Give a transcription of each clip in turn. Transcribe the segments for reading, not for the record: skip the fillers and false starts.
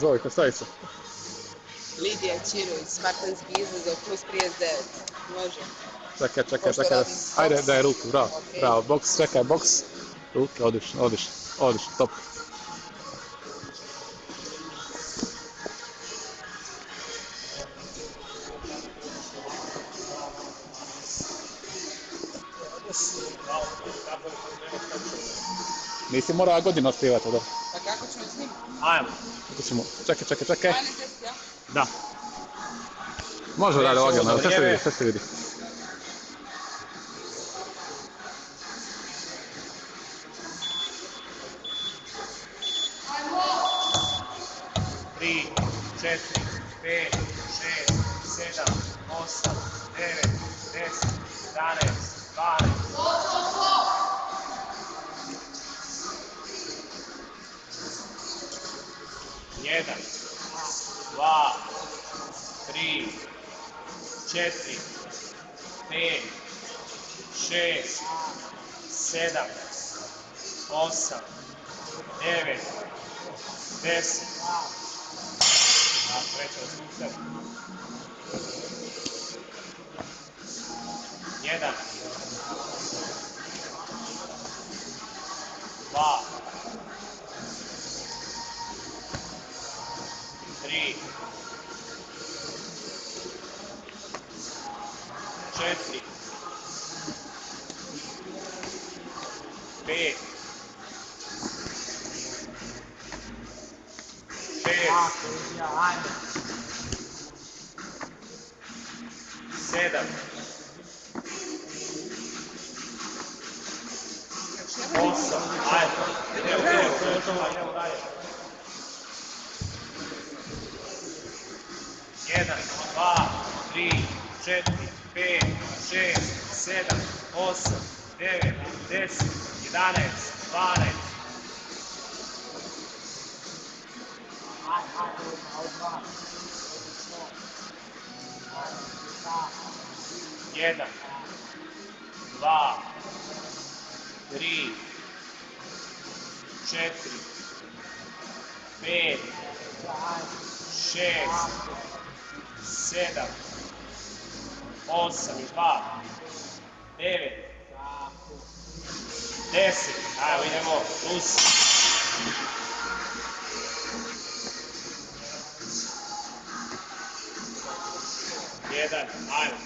Zovite, stavi se. Lidija Ćirović, Spartanski izazov plus 39. Može. Čekaj. Ajde, daj ruku, bravo. Bravo, boks, čekaj, boks. Ruke, odlično, top. Nisi morao godinu otkrivati, da? Pa kako ćemo s njim? Ajmo. Čekaj. Ajde, test, ja? Da. Može dalje lagano, sve se vidi. Tri, 4, 5, 6, 7, 8, 9, 10, 11, 12. 1, 2, 3, 4, 5, 6, 7, 8, 9, 10. Krećemo sustav. 1, 2, 3, 4, 5, 7, 8, ajde, idemo dalje. 1, 2, 3, 4, 5, 6, 7, 8, 9, 10, 11, 12. Jedan, dva, tri, četiri, pet, šest, sedam, osam, dva, devet, 10. Ajmo, idemo, plus. 1, ajmo.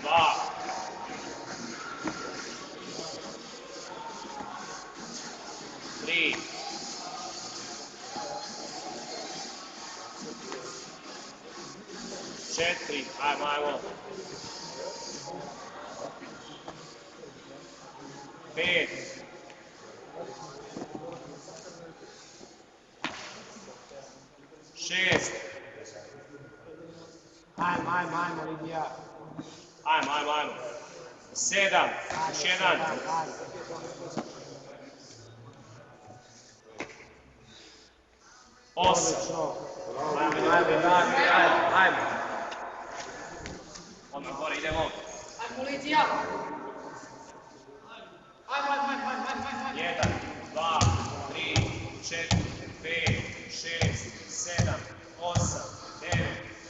2, 3, 4, ajmo. 5, 6. Ajmo, Lidija. Ajmo. 7, još jedan. 8. Ajmo. Odmah gore, idemo. Ajmo, Lidija. 1, 2, 3, 4, 5, 6, 7, 8, 9,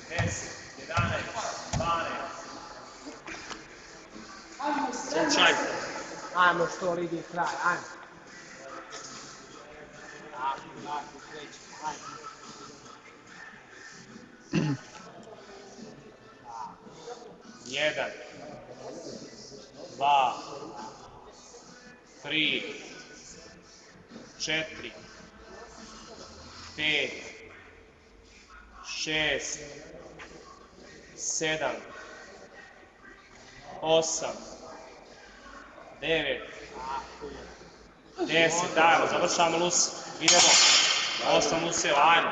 10, 11, 12. Slučaj. Ajmo što Lidija kraj, ajmo. Tako, krećemo, ajmo. 1, 2, 3, 4, 5, 6, 7, 8, 9, 10. Dajmo, završavamo lus. Idemo. 8 luseva, ajmo.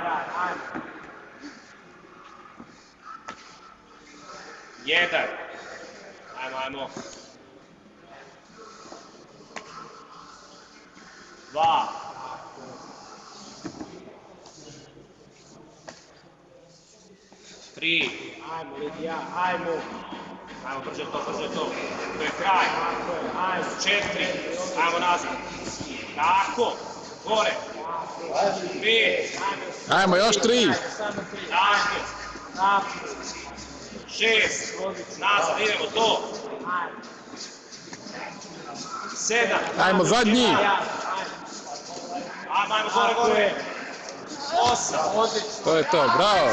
1. Ajmo. 2. 3. Ajmo, Lidija, ajmo. Ajmo, brže to. To je kraj. 4. Ajmo nazad. Tako, gore. 5. Ajmo, još 3. Samo 3. Tako. Tako. 6. Nazad, idemo to. Ajmo. 7. Ajmo, zadnji. Ja, Ajmo gore, gore. 8. odlično. To je to, bravo.